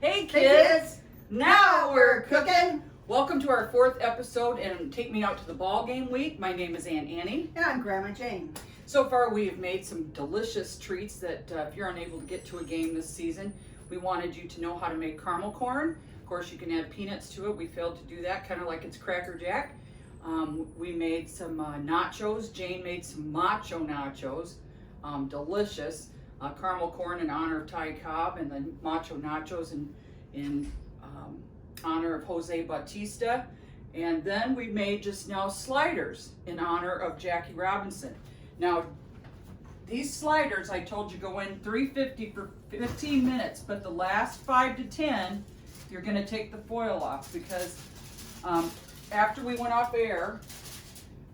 Hey kids, now we're cooking. Welcome to our 4th episode and Take Me Out to the Ball Game Week. My name is Aunt Annie. And I'm Grandma Jayne. So far we have made some delicious treats that if you're unable to get to a game this season, we wanted you to know how to make caramel corn. Of course you can add peanuts to it. We failed to do that, kind of like it's Cracker Jack. We made some nachos. Jayne made some macho nachos, delicious. Caramel corn in honor of Ty Cobb, and then macho nachos in honor of Jose Bautista. And then we made just now sliders in honor of Jackie Robinson. Now, these sliders, I told you, go in 350 for 15 minutes, but the last 5 to 10, you're going to take the foil off because after we went off air,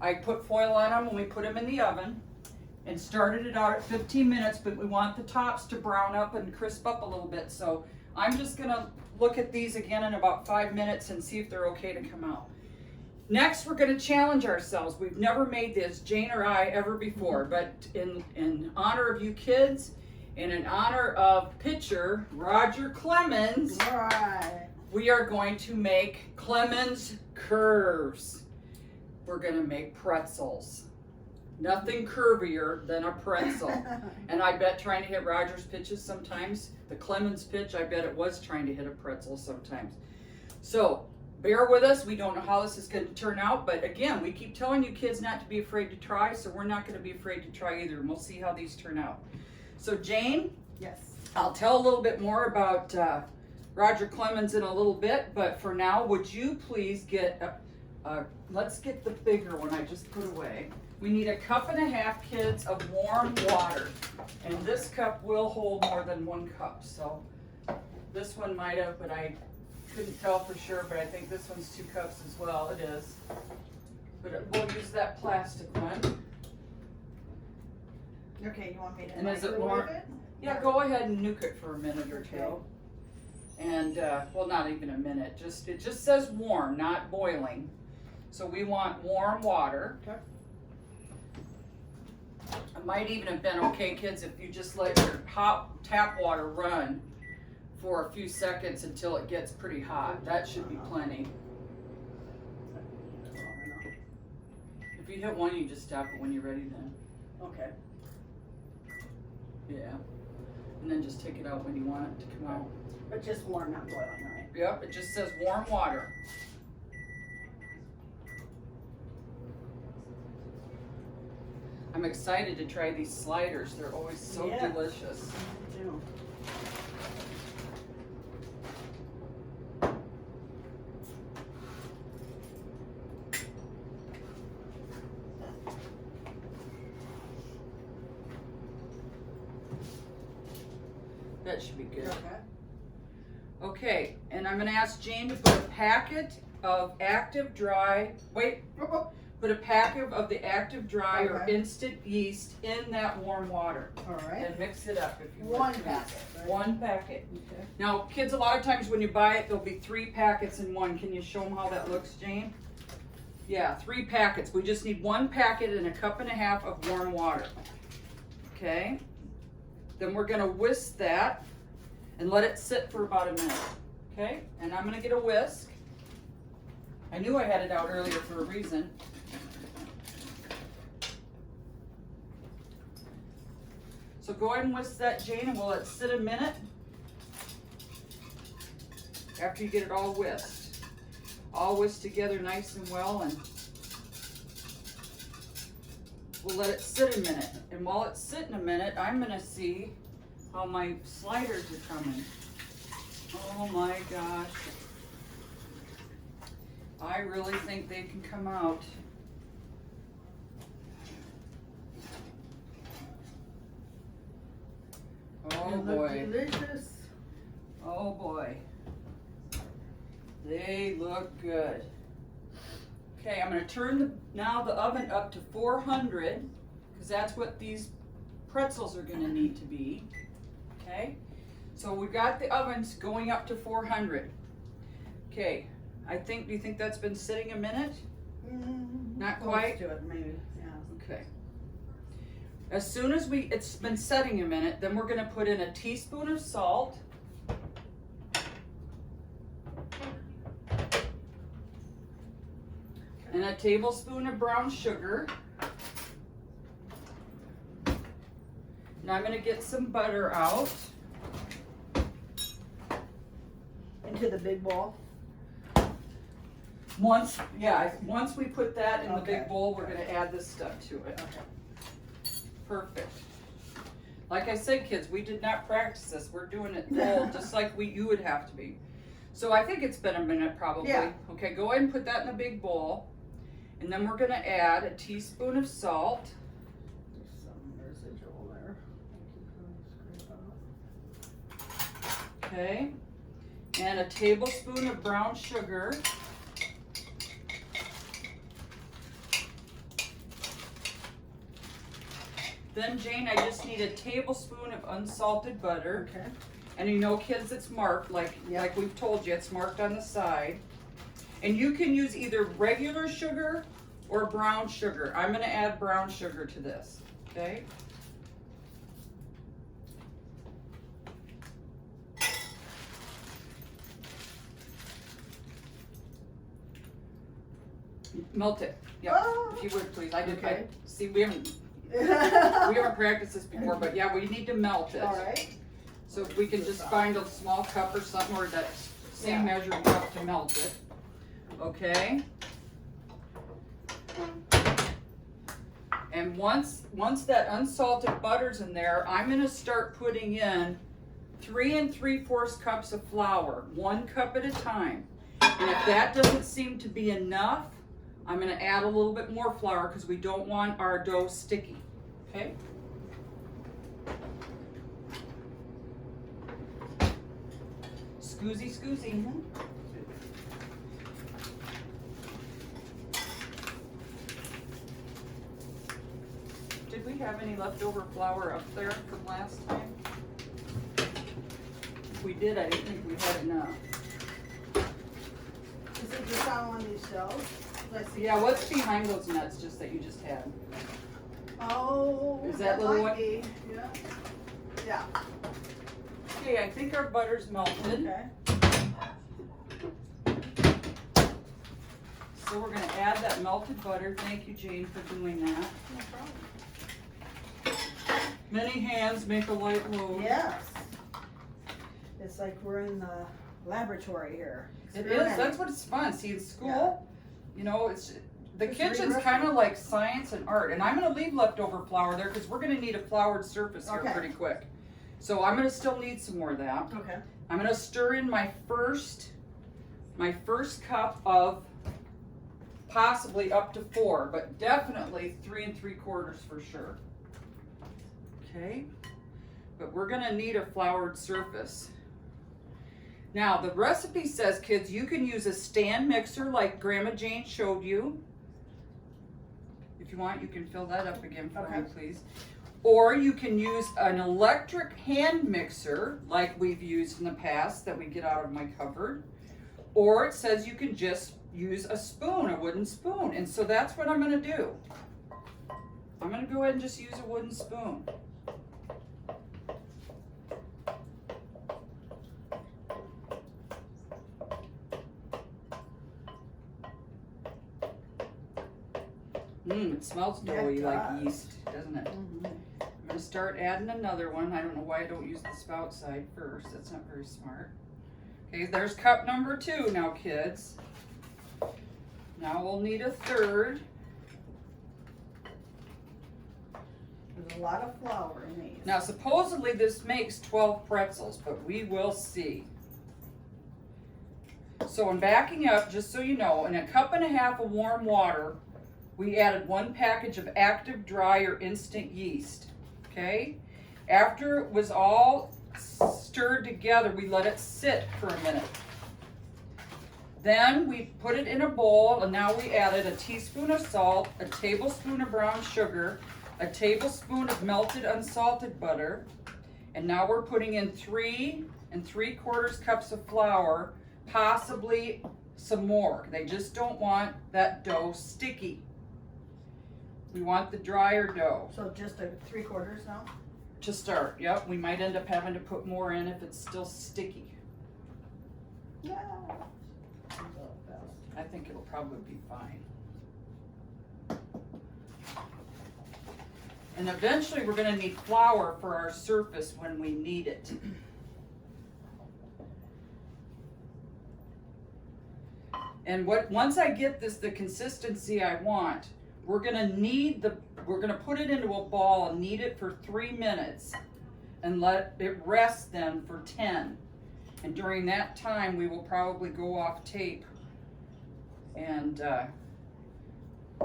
I put foil on them when we put them in the oven and started it out at 15 minutes, but we want the tops to brown up and crisp up a little bit. So I'm just going to look at these again in about 5 minutes and see if they're okay to come out. Next, we're going to challenge ourselves. We've never made this, Jayne or I, ever before, but in honor of you kids and in honor of pitcher Roger Clemens, Right. we are going to make Clemen's curves. We're going to make pretzels. Nothing curvier than a pretzel. And I bet trying to hit Roger's pitches sometimes, the Clemens pitch, I bet it was trying to hit a pretzel sometimes. So bear with us. We don't know how this is going to turn out, but again, we keep telling you kids not to be afraid to try, so we're not going to be afraid to try either, and we'll see how these turn out. So Jayne, Yes. I'll tell a little bit more about Roger Clemens in a little bit, but for now, would you please get, let's get the bigger one I just put away. We need 1.5 cups, kids, of warm water, and this cup will hold more than 1 cup, so this one might have, but I couldn't tell for sure, but I think this one's 2 cups as well. It is, but we'll use that plastic one. Okay, you want me to And is it microwave more? it? Yeah, go ahead and nuke it for a minute or two. Okay. And, well, not even a minute, it just says warm, not boiling. So we want warm water. Okay. It might even have been okay, kids, if you just let your hot tap water run for a few seconds until it gets pretty hot. That should be plenty. If you hit one, you just stop it when you're ready then. Okay. Yeah. And then just take it out when you want it to come out. But just warm, not boiling, right? Yep, it just says warm water. I'm excited to try these sliders. They're always so Yeah. delicious. Me too. That should be good. Okay. Okay, and I'm gonna ask Jayne to put a packet of active dry, put a packet of the active dry or Okay. instant yeast in that warm water. All right. And mix it up if you want. One packet, right? One packet. Okay. Now, kids, a lot of times when you buy it, there'll be 3 packets in one. Can you show them how that looks, Jayne? Yeah, 3 packets. We just need 1 packet and 1.5 cups of warm water. Okay? Then we're gonna whisk that and let it sit for about a minute. Okay? And I'm gonna get a whisk. I knew I had it out earlier for a reason. So go ahead and whisk that, Jayne, and we'll let it sit a minute after you get it all whisked. All whisked together nice and well, and we'll let it sit a minute. And while it's sitting a minute, I'm gonna see how my sliders are coming. Oh my gosh. I really think they can come out. Oh They look boy. delicious. Oh boy. They look good. Okay, I'm going to turn now the oven up to 400 because that's what these pretzels are going to need to be. Okay, so we've got the ovens going up to 400. Okay, do you think that's been sitting a minute? Not Close quite? to it, maybe. Yeah. Okay. As soon as it's been setting a minute, then we're gonna put in a teaspoon of salt, and a tablespoon of brown sugar. Now I'm gonna get some butter out. Into the big bowl. Once we put that in the Okay. big bowl, we're gonna add this stuff to it. Okay. Perfect. Like I said, kids, we did not practice this. We're doing it full, just like you would have to be. So I think it's been a minute probably. Yeah. Okay, go ahead and put that in the big bowl. And then we're gonna add a teaspoon of salt. There's some residual there. Okay. And a tablespoon of brown sugar. Then, Jane, I just need a tablespoon of unsalted butter. Okay. And you know, kids, it's marked, like we've told you, it's marked on the side. And you can use either regular sugar or brown sugar. I'm gonna add brown sugar to this, okay? Melt it, yeah, Oh. if you would please. I Okay. see, we haven't practiced this before, but yeah, we need to melt it. All right. So if we can just find a small cup or something, or that same Yeah. measuring cup to melt it. Okay? And once that unsalted butter's in there, I'm gonna start putting in 3 3/4 cups of flour, 1 cup at a time. And if that doesn't seem to be enough, I'm gonna add a little bit more flour because we don't want our dough sticky, okay? Scoozy, scoozy. Did we have any leftover flour up there from last time? If we did, I didn't think we had enough. Is it just on one of these shelves? Let's see. Yeah, what's behind those nuts just that you just had? Oh. Is that little might one? be. Yeah. Yeah. Okay, I think our butter's melted. Okay. So we're gonna add that melted butter. Thank you, Jane, for doing that. No problem. Many hands make a light load. Yes. It's like we're in the laboratory here. It is, that's what it's fun. See, in school, you know, it's the Just kitchen's read kind of like science and art. And I'm gonna leave leftover flour there because we're gonna need a floured surface here Okay. pretty quick. So I'm gonna still need some more of that. Okay. I'm gonna stir in my first cup of possibly up to 4, but definitely 3 3/4 for sure. Okay, but we're gonna need a floured surface. Now the recipe says, kids, you can use a stand mixer like Grandma Jane showed you. If you want, you can fill that up again for me, please. Or you can use an electric hand mixer like we've used in the past that we get out of my cupboard. Or it says you can just use a spoon, a wooden spoon. And so that's what I'm gonna do. I'm gonna go ahead and just use a wooden spoon. It smells doughy like yeast, doesn't it? Mm-hmm. I'm gonna start adding another one. I don't know why I don't use the spout side first. That's not very smart. Okay, there's cup number 2 now, kids. Now we'll need a third. There's a lot of flour in these. Now supposedly this makes 12 pretzels, but we will see. So I'm backing up, just so you know, in a 1.5 cups of warm water, we added 1 package of active, dry, or instant yeast, okay? After it was all stirred together, we let it sit for a minute. Then we put it in a bowl, and now we added a teaspoon of salt, a tablespoon of brown sugar, a tablespoon of melted unsalted butter, and now we're putting in 3 3/4 cups of flour, possibly some more. They just don't want that dough sticky. We want the drier dough. So just a 3/4 now? To start, yep. We might end up having to put more in if it's still sticky. Yeah. I think it'll probably be fine. And eventually we're gonna need flour for our surface when we need it. And once I get the consistency I want, we're gonna put it into a ball and knead it for 3 minutes and let it rest then for 10. And during that time, we will probably go off tape and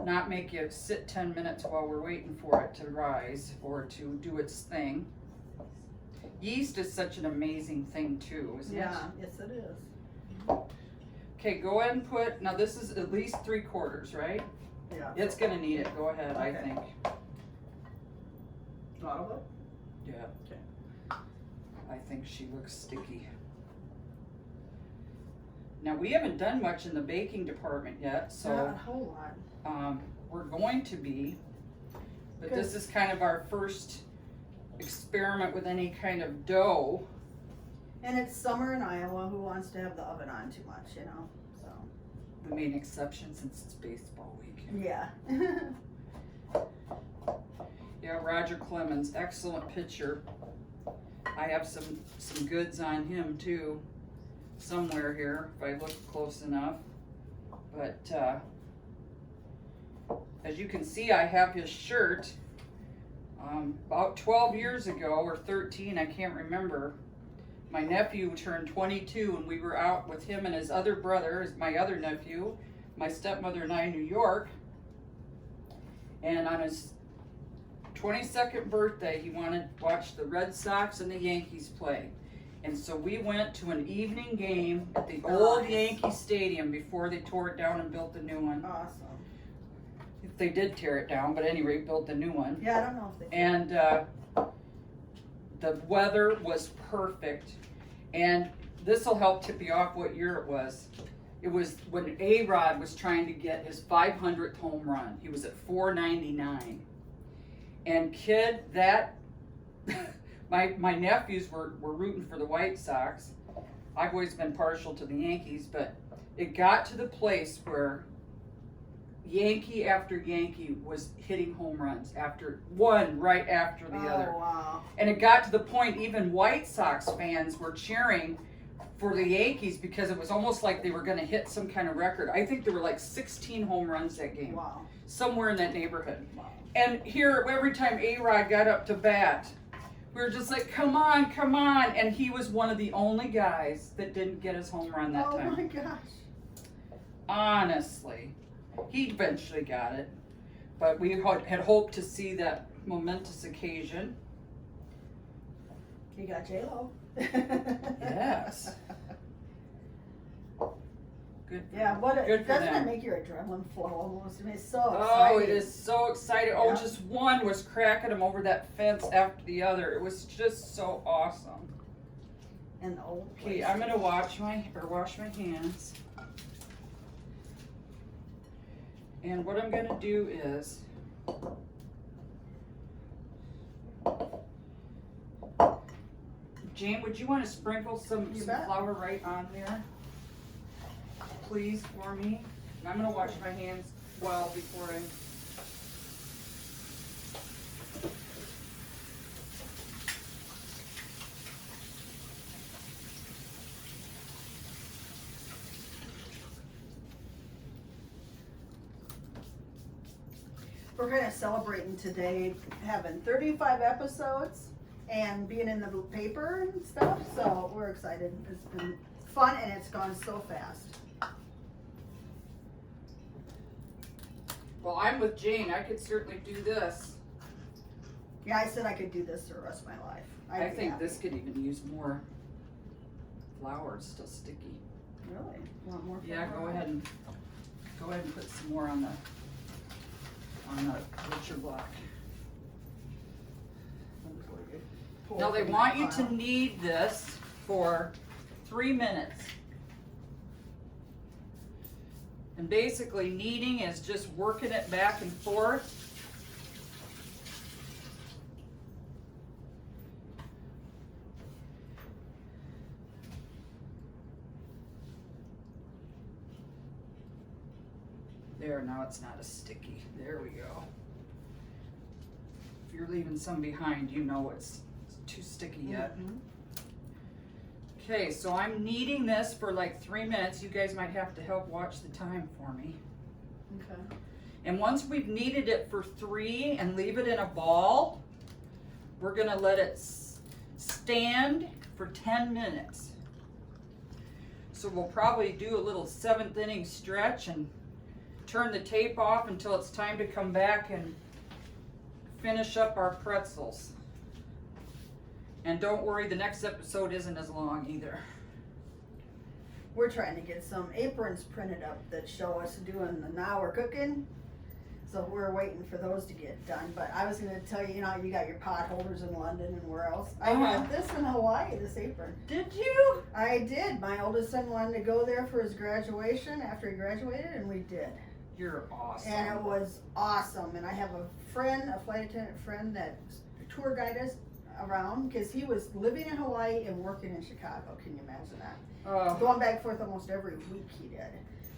not make you sit 10 minutes while we're waiting for it to rise or to do its thing. Yeast is such an amazing thing too, isn't it? Yeah, yes it is. Okay, go ahead and now this is at least 3/4, right? Yeah. It's gonna need it, go ahead, I Okay. think. A lot of it? Yeah. Okay. I think she looks sticky. Now, we haven't done much in the baking department yet, Not so a whole lot. we're going to be. But this is kind of our first experiment with any kind of dough. And it's summer in Iowa. Who wants to have the oven on too much, you know? So. We made an exception since it's baseball week. Yeah. Yeah, Roger Clemens, excellent pitcher. I have some goods on him too, somewhere here if I look close enough. But as you can see, I have his shirt. About 12 years ago, or 13, I can't remember. My nephew turned 22, and we were out with him and his other brother, my other nephew, my stepmother and I in New York. And on his 22nd birthday, he wanted to watch the Red Sox and the Yankees play. And so we went to an evening game at the old Yankee Stadium before they tore it down and built the new one. Awesome. If they did tear it down, but anyway, built the new one. Yeah, I don't know if they And the weather was perfect. And this will help tip you off what year it was. It was when A-Rod was trying to get his 500th home run. He was at 499. And kid, that my nephews were rooting for the White Sox. I've always been partial to the Yankees, but it got to the place where Yankee after Yankee was hitting home runs right after the other. Wow. And it got to the point even White Sox fans were cheering for the Yankees because it was almost like they were going to hit some kind of record. I think there were like 16 home runs that game. Wow. Somewhere in that neighborhood. Wow. And here, every time A-Rod got up to bat, we were just like, come on, come on. And he was one of the only guys that didn't get his home run that time. Oh my gosh. Honestly. He eventually got it. But we had hoped to see that momentous occasion. You got J-Lo. Yes. Good. Yeah, Good for doesn't them. it make your adrenaline flow almost? I mean, it's so exciting. Oh, it is so exciting. Oh, Yeah. just one was cracking him over that fence after the other. It was just so awesome. And the old Okay, place. I'm gonna wash my hands. And what I'm gonna do is Jane, would you want to sprinkle some bet. flour right on there? Please, for me. And I'm gonna wash my hands well before I We're kind of celebrating today having 35 episodes and being in the paper and stuff, so we're excited. It's been fun and it's gone so fast. Well, I'm with Jane. I could certainly do this. Yeah, I said I could do this the rest of my life. I I'd be think happy. this could even use more flour. It's still sticky. Really? Want more? Yeah, flour? go ahead and put some more on the butcher block. Pull Now they from want that you to pile. knead this for 3 minutes. And basically kneading is just working it back and forth. There, now it's not as sticky. There we go. if you're leaving some behind, you know it's too sticky yet. Mhm. Okay, so I'm kneading this for like 3 minutes. You guys might have to help watch the time for me. Okay. And once we've kneaded it for 3 and leave it in a ball, we're gonna let it stand for 10 minutes. So we'll probably do a little 7th inning stretch and turn the tape off until it's time to come back and finish up our pretzels. And don't worry, the next episode isn't as long either. We're trying to get some aprons printed up that show us doing the now we're cooking. So we're waiting for those to get done. But I was going to tell you, you know, you got your pot holders in London and where else. I got this in Hawaii, this apron. Did you? I did. My oldest son wanted to go there for his graduation after he graduated, and we did. You're awesome. And it was awesome. And I have a friend, a flight attendant friend that tour guide us around because he was living in Hawaii and working in Chicago. Can you imagine that? Going back and forth almost every week he did.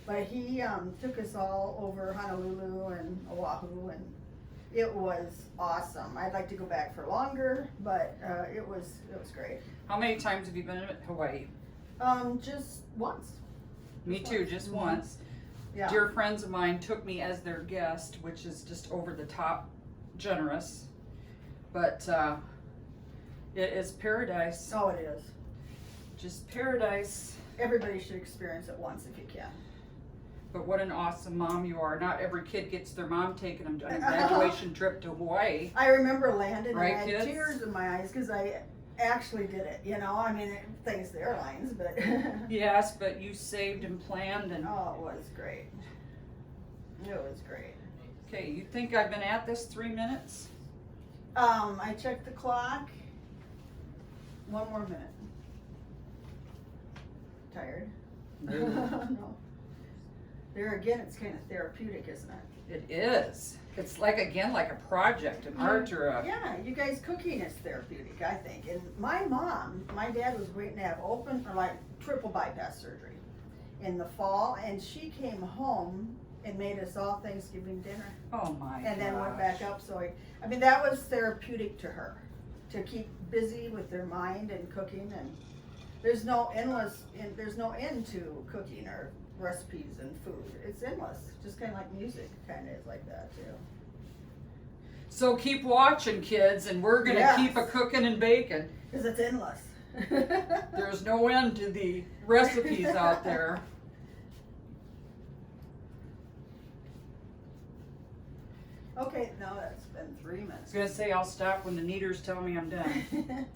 But he took us all over Honolulu and Oahu, and it was awesome. I'd like to go back for longer, but it was great. How many times have you been to Hawaii? Just once. Me too, just once. Yeah. Dear friends of mine took me as their guest, which is just over the top generous. But it is paradise. Oh, it is. Just paradise. Everybody should experience it once if you can. But what an awesome mom you are. Not every kid gets their mom taking them on a graduation trip to Hawaii. I remember landing Right, and I had kids? tears in my eyes because I actually did it. You know, I mean, thanks to the airlines, but Yes, but you saved and planned and... oh, it was great. It was great. Okay, you think I've been at this 3 minutes? I checked the clock. 1 more minute. Tired? No. There again, it's kind of therapeutic, isn't it? It is. It's like, again, like a project, an art or a... Yeah, you guys cooking is therapeutic, I think. And my dad was waiting to have open or like triple bypass surgery in the fall, and she came home and made us all Thanksgiving dinner. Oh my And then went gosh. back up. So I mean, that was therapeutic to her, to keep busy with their mind and cooking. And there's no end to cooking or recipes and food. It's endless. Just kind of like music, kind of is like that too. So keep watching, kids, and we're gonna Yes. keep a cooking and baking. Because it's endless. There's no end to the recipes out there. Okay, now that's been 3 I was minutes. gonna say I'll stop when the kneaders tell me I'm done.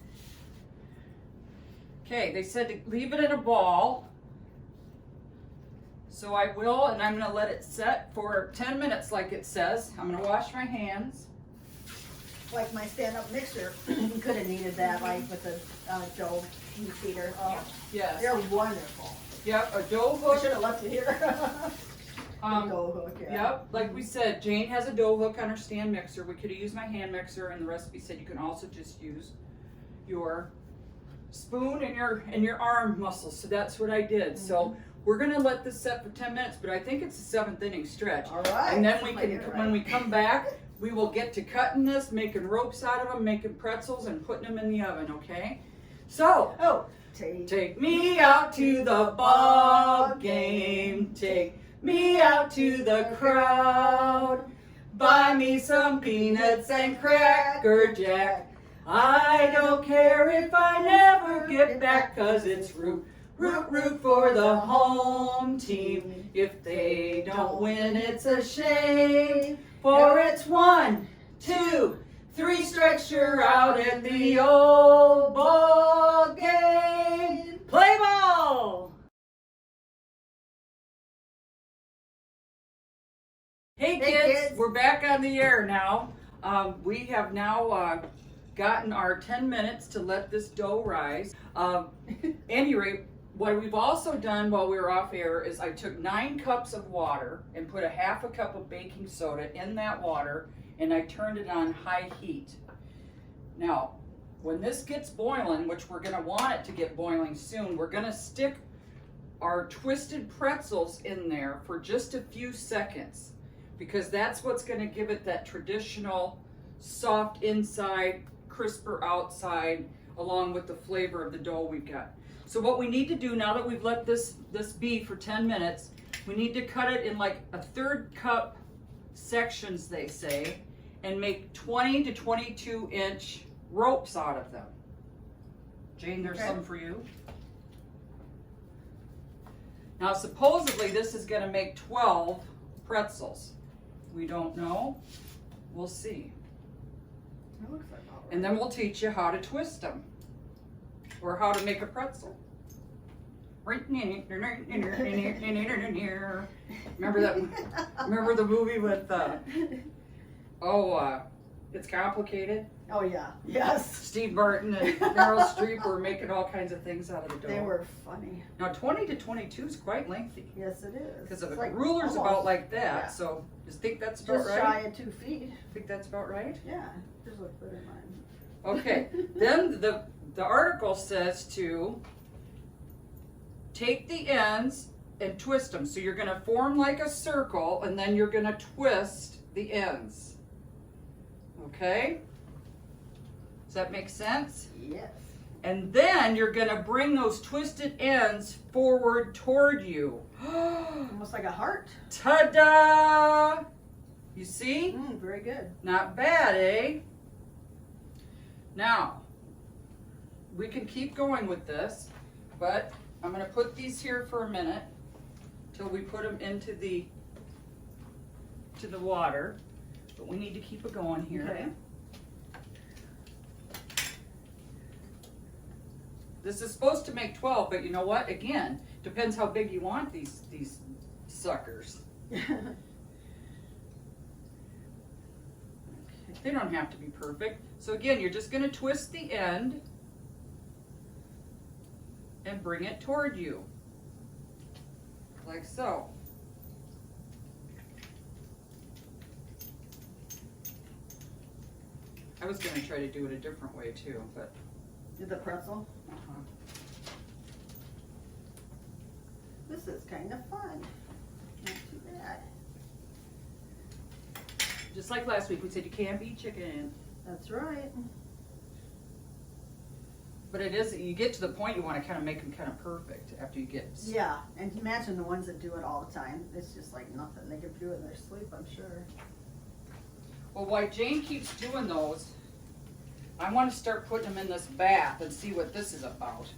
Okay, they said to leave it in a ball. So I will, and I'm gonna let it set for 10 minutes like it says. I'm gonna wash my hands. Like my stand-up mixer, you could have needed that, like with the dough feeder. Oh, Yes. they're wonderful. Yep, a dough I hook. should have left it here. Um, dough hook, yeah. Yep, like we said, Jayne has a dough hook on her stand mixer. We could have used my hand mixer, and the recipe said you can also just use your spoon and your arm muscles. So that's what I did. So we're gonna let this set for 10 minutes, but I think it's a 7th inning stretch. All right. And then we Somebody can, get it when right. we come back, we will get to cutting this, making ropes out of them, making pretzels, and putting them in the oven. Okay? So. Oh, Take me out to the ball game. Take me out to the crowd. Buy me some peanuts and Cracker Jack. I don't care if I never get back, 'cause it's root for the home team. If they don't win, it's a shame. For it's 1, 2, 3 strikes, you're out at the old ball game. Play ball! Hey kids, we're back on the air now. We have now gotten our 10 minutes to let this dough rise. Any rate, what we've also done while we were off air is I took 9 cups of water and put a half a cup of baking soda in that water, and I turned it on high heat. Now, when this gets boiling, which we're gonna want it to get boiling soon, we're gonna stick our twisted pretzels in there for just a few seconds, because that's what's gonna give it that traditional soft inside, crisper outside, along with the flavor of the dough we've got. So what we need to do now that we've let this be for 10 minutes, we need to cut it in like a 1/3 cup sections, they say, and make 20 to 22 inch ropes out of them. Jane, there's some for you. Now supposedly this is going to make 12 pretzels. We don't know. We'll see. It looks like all right. And then we'll teach you how to twist them. Or how to make a pretzel. Remember that? Remember the movie with It's Complicated? Oh yeah, yes. Steve Martin and Meryl Streep were making all kinds of things out of the dough. They were funny. Now 20 to 22 is quite lengthy. Yes, it is. Because the like ruler's almost, about like that, yeah. so just think that's about Just right? shy of 2 feet. Think that's about right? Yeah, just look good in mine. Okay, then the article says to take the ends and twist them. So you're going to form like a circle and then you're going to twist the ends. Okay? Does that make sense? Yes. And then you're going to bring those twisted ends forward toward you. Almost like a heart. Ta-da! You see? Very good. Not bad, eh? Now, we can keep going with this, but I'm going to put these here for a minute till we put them into the water. But we need to keep it going here. Okay. This is supposed to make 12, but you know what? Again, depends how big you want these suckers. They don't have to be perfect. So again, you're just going to twist the end and bring it toward you. Like so. I was going to try to do it a different way too, but... Did the pretzel? This is kind of fun. Not too bad. Just like last week, we said you can't beat chicken. That's right. But it is, you get to the point you want to kind of make them kind of perfect after you get... Yeah, and imagine the ones that do it all the time. It's just like nothing. They could do it in their sleep, I'm sure. Well, while Jane keeps doing those, I want to start putting them in this bath and see what this is about.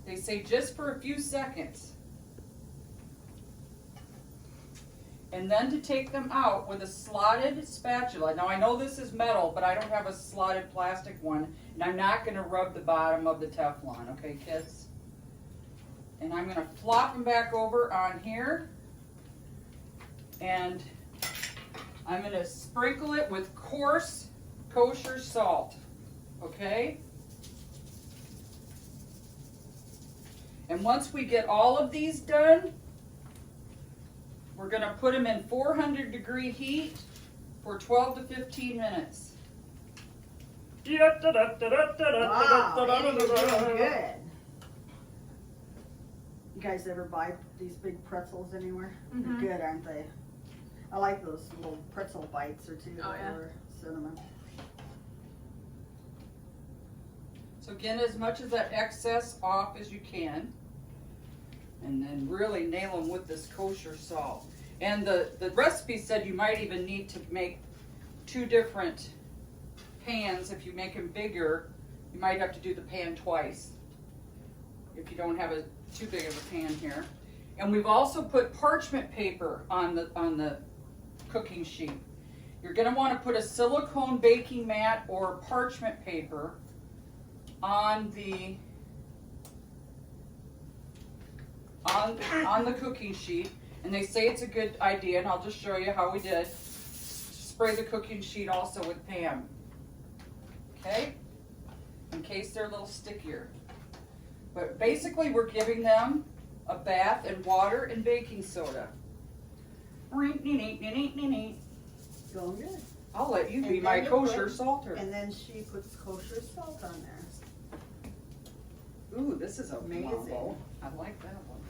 They say just for a few seconds. And then to take them out with a slotted spatula. Now I know this is metal, but I don't have a slotted plastic one. And I'm not going to rub the bottom of the Teflon, okay kids? And I'm going to flop them back over on here. And I'm going to sprinkle it with coarse kosher salt, okay? And once we get all of these done, we're going to put them in 400-degree heat for 12 to 15 minutes. Wow, good. You guys ever buy these big pretzels anywhere? Mhm. They're good, aren't they? I like those little pretzel bites or two. Oh, yeah. Or cinnamon. So get as much of that excess off as you can. And then really nail them with this kosher salt. And the recipe said you might even need to make 2 different pans. If you make them bigger, you might have to do the pan twice if you don't have too big of a pan here. And we've also put parchment paper on the cooking sheet. You're going to want to put a silicone baking mat or parchment paper on the cooking sheet, and they say it's a good idea, and I'll just show you how we did. Spray the cooking sheet also with Pam, okay, in case they're a little stickier. But basically we're giving them a bath in water and baking soda. Going good. I'll let you be And my then you kosher put- salter. And then she puts kosher salt on there. Ooh, this is Amazing. amazing. I like that one.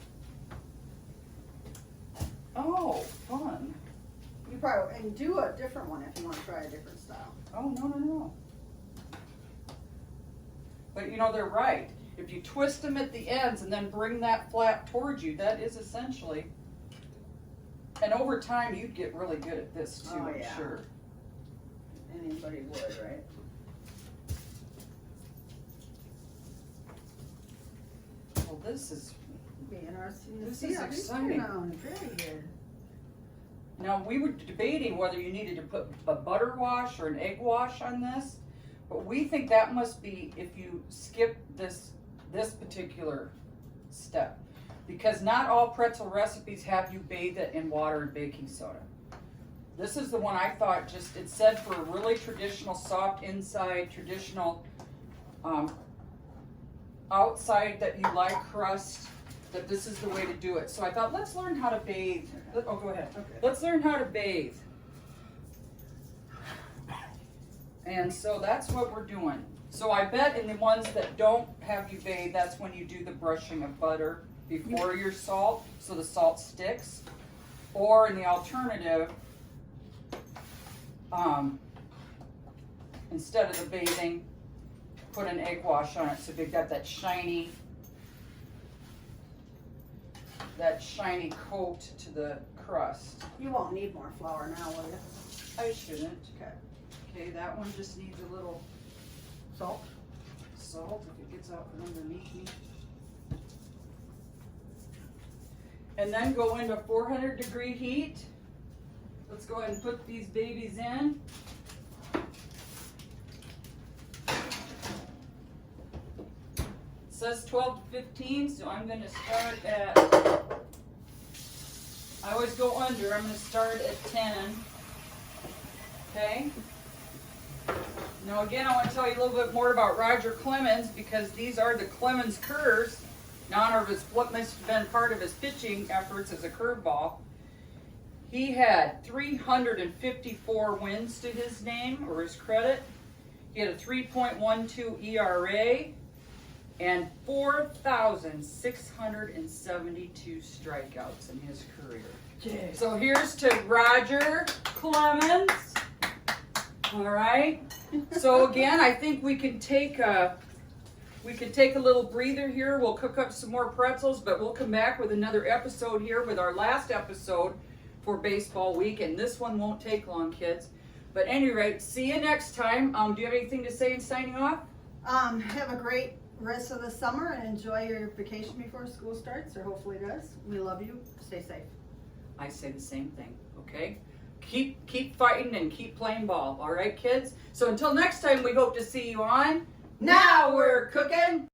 Oh, fun. You probably, and do a different one if you want to try a different style. Oh, no. But you know, they're right. If you twist them at the ends and then bring that flap towards you, that is essentially, and over time you'd get really good at this too, Oh, I'm yeah. sure. Anybody would, right? Well, this is, Be interesting to This see is how these exciting. turn out. Very good. now we were debating whether you needed to put a butter wash or an egg wash on this, but we think that must be if you skip this particular step, because not all pretzel recipes have you bathe it in water and baking soda. This is the one I thought just, it said for a really traditional soft inside, traditional outside that you like crust, that this is the way to do it. So I thought, let's learn how to bathe. Oh, go ahead. Okay. Let's learn how to bathe. And so that's what we're doing. So I bet in the ones that don't have you bathe, that's when you do the brushing of butter before your salt, so the salt sticks. Or in the alternative, instead of the bathing, put an egg wash on it so they've got that shiny coat to the crust. You won't need more flour now, will you? I shouldn't. Okay. Okay, that one just needs a little Salt. salt if it gets out from underneath me. And then go into 400-degree heat. Let's go ahead and put these babies in. It says 12 to 15, so I'm going to start at, I always go under, I'm going to start at 10. Okay? Now again, I want to tell you a little bit more about Roger Clemens, because these are the Clemens curves, in honor of what must have been part of his pitching efforts as a curveball. He had 354 wins to his name, or his credit. He had a 3.12 ERA and 4,672 strikeouts in his career. Jeez. So here's to Roger Clemens. All right. So again, I think we can take a little breather here. We'll cook up some more pretzels, but we'll come back with another episode here with our last episode for baseball week, and this one won't take long, kids. But at any rate, see you next time. Do you have anything to say in signing off? Have a great rest of the summer and enjoy your vacation before school starts, or hopefully it does. We love you. Stay safe. I say the same thing, okay? Keep fighting and keep playing ball, all right, kids? So until next time, we hope to see you on Now We're Cooking.